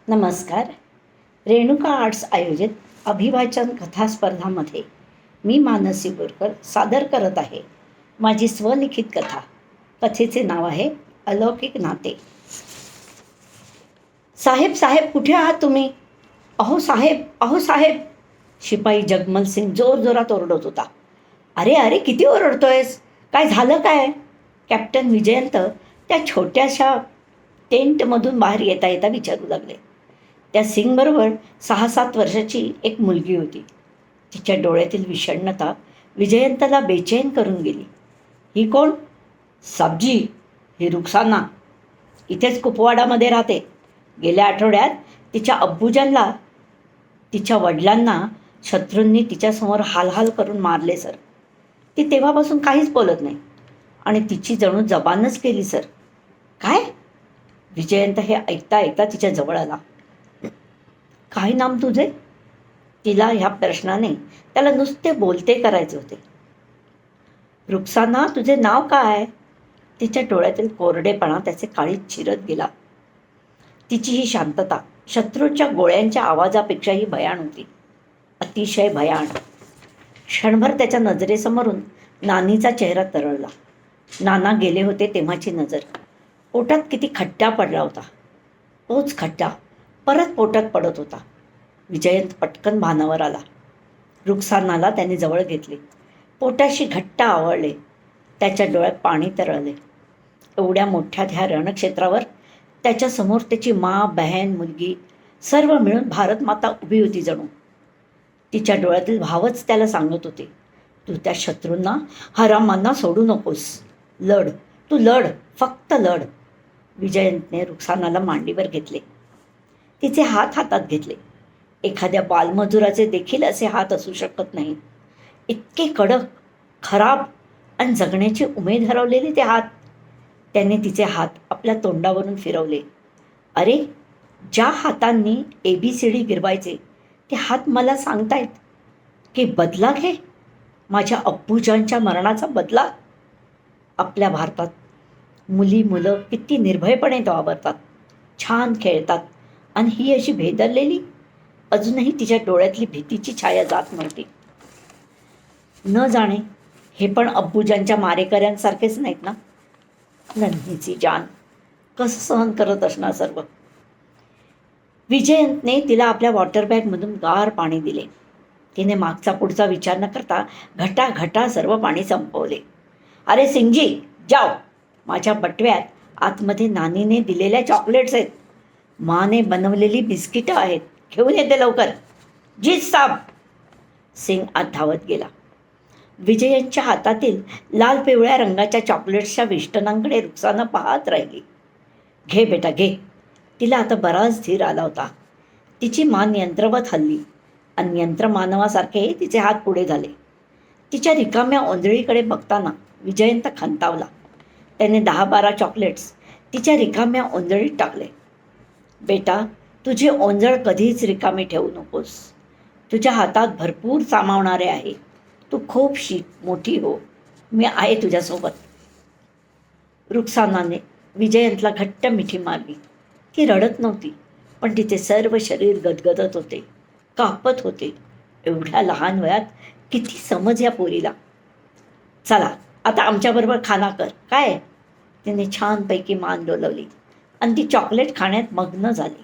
नमस्कार. रेणुका आर्ट्स आयोजित अभिवाचन कथा स्पर्धामध्ये मी मानसी बोरकर सादर करत आहे माझी स्वलिखित कथा. कथेचे नाव आहे अलौकिक नाते. साहेब साहेब, कुठे आहात तुम्ही? अहो साहेब, अहो साहेब, शिपाई जगमल सिंग जोरजोरात ओरडत होता. अरे अरे, किती ओरडतोयस? काय झालं काय? कॅप्टन विजयंत त्या छोट्याशा टेंटमधून बाहेर येता येता विचारू लागले. त्या सिंगबरोबर 6-7 वर्षाची एक मुलगी होती. तिच्या डोळ्यातील विषण्णता विजयंतला बेचैन करून गेली. ही कोण? सब्जी, ही रुक्साना. इथेच कुपवाडामध्ये राहते. गेल्या आठवड्यात तिच्या अब्बूजांना, तिच्या वडिलांना शत्रूंनी तिच्यासमोर हाल करून मारले सर. ती तेव्हापासून काहीच बोलत नाही आणि तिची जणू जबानच गेली सर. काय? विजयंत हे ऐकता ऐकता तिच्या जवळ आला. काय नाम तुझे? तिला ह्या प्रश्नाने त्याला नुसते बोलते करायचे होते. रुक्साना, तुझे नाव काय? तिच्या डोळ्यातील कोरडेपणा त्याचे काळीत चिरत गेला. तिची ही शांतता शत्रूच्या गोळ्यांच्या आवाजापेक्षाही भयाण होती. अतिशय भयाण. क्षणभर त्याच्या नजरेसमोरून नानीचा चेहरा तरळला. नाना गेले होते तेव्हाची नजर. पोटात किती खड्डा पडला होता. तोच खड्डा परत पोटात पडत होता. विजयंत पटकन भानावर आला. रुक्सानाला त्याने जवळ घेतले. पोटाशी घट्ट आवळले. त्याच्या डोळ्यात पाणी तरळले. एवढ्या मोठ्या ह्या रणक्षेत्रावर त्याच्यासमोर त्याची माँ, बहन, मुलगी सर्व मिळून भारतमाता उभी होती जणू. तिच्या डोळ्यातील भावच त्याला सांगत होते, तू त्या शत्रूंना, हरामांना सोडू नकोस. लढ, तू लढ, फक्त लढ. विजयंतने रुक्सानाला मांडीवर घेतले. तिचे हात हातात घेतले. एखाद्या बालमजुराचे देखील असे हात असू शकत नाहीत. इतके कडक, खराब आणि जगण्याची उमेद हरवलेले ते हात. त्याने तिचे हात आपल्या तोंडावरून फिरवले. अरे, ज्या हातांनी ABCD गिरवायचे ते हात मला सांगतायत की बदला घे, माझ्या अब्बूजांच्या मरणाचा बदला. आपल्या भारतात मुलं किती निर्भयपणे वावरतात, छान खेळतात, आणि ही अशी भेदरलेली. अजूनही तिच्या डोळ्यातली भीतीची छाया जात नव्हती. न जाणे हे पण अब्बूजांच्या मारेकऱ्यांसारखेच नाहीत ना? नन्हीची जान, कसं सहन करत असणार सर्व. विजयंतने तिला आपल्या वॉटर बॅगमधून गार पाणी दिले. तिने मागचा पुढचा विचार न करता घटाघटा सर्व पाणी संपवले. अरे सिंगजी, जाओ. माझ्या बटव्यात आतमध्ये नानीने दिलेल्या चॉकलेट्स आहेत. माने बनवलेली बिस्किटं आहेत. घेऊन येते लवकर. जीच साब. सिंग आत धावत गेला. विजयंतच्या हातातील लाल पिवळ्या रंगाच्या चॉकलेट्सच्या वेष्टनांकडे रुक्साना पाहत राहिली. घे बेटा, घे. तिला आता बराच धीर आला होता. तिची मान यंत्रवत हलली आणि यंत्रमानवासारखे तिचे हात पुढे झाले. तिच्या रिकाम्या ओंजळीकडे बघताना विजयंत खंतावला. त्याने 10-12 चॉकलेट्स तिच्या रिकाम्या ओंजळीत टाकले. बेटा, तुझी ओंजळ कधीच रिकामी ठेवू नकोस. तुझ्या हातात भरपूर सामावणारे आहे. तू खूप शिक, मोठी हो. मी आहे तुझ्यासोबत. रुक्सानाने विजयंतला घट्ट मिठी मारली. ती रडत नव्हती, पण तिचे सर्व शरीर गदगदत होते, कापत होते. एवढ्या लहान वयात किती समज या पोरीला. चला, आता आमच्याबरोबर खाना कर. काय? तिने छानपैकी मान डोलवली आणि ती चॉकलेट खाण्यात मग्न झाली.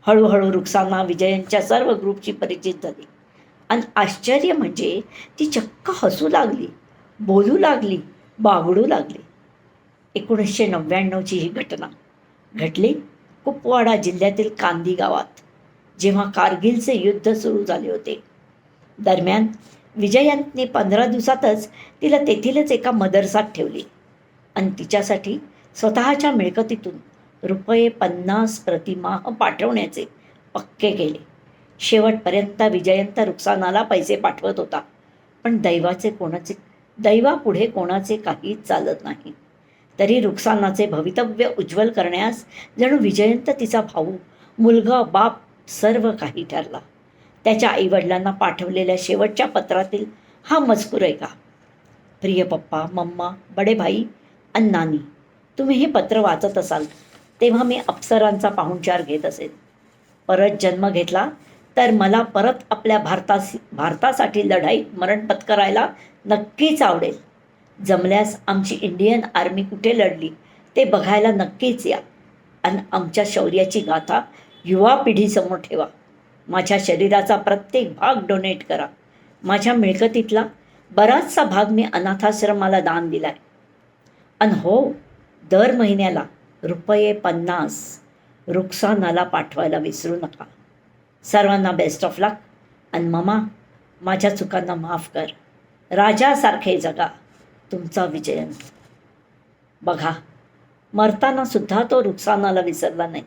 हळूहळू रुक्साना विजयंतच्या सर्व ग्रुपची परिचित झाली आणि आश्चर्य म्हणजे ती चक्क हसू लागली, बोलू लागली, बागडू लागली. 1999ची ही घटना घडली कुपवाडा जिल्ह्यातील कांदी गावात, जेव्हा कारगिलचे युद्ध सुरू झाले होते. दरम्यान विजयंतने 15 दिवसातच तिला तेथीलच एका मदरसात ठेवली आणि तिच्यासाठी स्वतःच्या मिळकतीतून ₹50 प्रतिमाह पाठवण्याचे पक्के केले. शेवटपर्यंत विजयंत रुक्सानाला पैसे पाठवत होता, पण दैवापुढे कोणाचे काहीच चालत नाही. तरी रुक्सानाचे भवितव्य उज्ज्वल करण्यास जणू विजयंत, तिचा भाऊ, मुलगा, बाप सर्व काही ठरला. त्याच्या आईवडिलांना पाठवलेल्या शेवटच्या पत्रातील हा मजकूर ऐका. प्रिय पप्पा, मम्मा, बडे भाई आणि नानी, तुम्ही हे पत्र वाचत असाल तेव्हा मी अप्सरांचा पाहुणचार घेत असेल. परत जन्म घेतला तर मला परत आपल्या भारतासाठी लढाईत मरण पत्करायला नक्कीच आवडेल. जमल्यास आमची इंडियन आर्मी कुठे लढली ते बघायला नक्कीच या आणि आमच्या शौर्याची गाथा युवा पिढीसमोर ठेवा. माझ्या शरीराचा प्रत्येक भाग डोनेट करा. माझ्या मिळकतीतला बराचसा भाग मी अनाथाश्रमाला दान दिलाय. आणि हो, दर महिन्याला ₹50 रुक्सानाला पाठवायला विसरू नका. सर्वांना बेस्ट ऑफ लक. आणि ममा, माझ्या चुकांना माफ कर. राजासारखे जगा. तुमचा विजयन. बघा, मरताना सुद्धा तो रुक्सानाला विसरला नाही.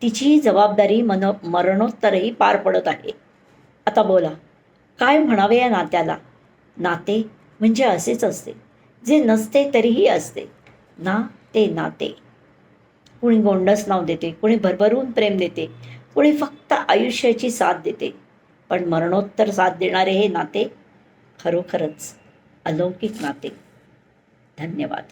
तिचीही जबाबदारी मरणोत्तरही पार पडत आहे. आता बोला, काय म्हणावे या नात्याला? नाते म्हणजे असेच असते, जे नसते तरीही असते ना. ते नाते. कुणी गोंडस नाव देते, कुणी भरभरून प्रेम देते, कुणी फक्त आयुष्याची साथ देते. पण मरणोत्तर साथ देणारे हे नाते खरोखरच अलौकिक नाते. धन्यवाद.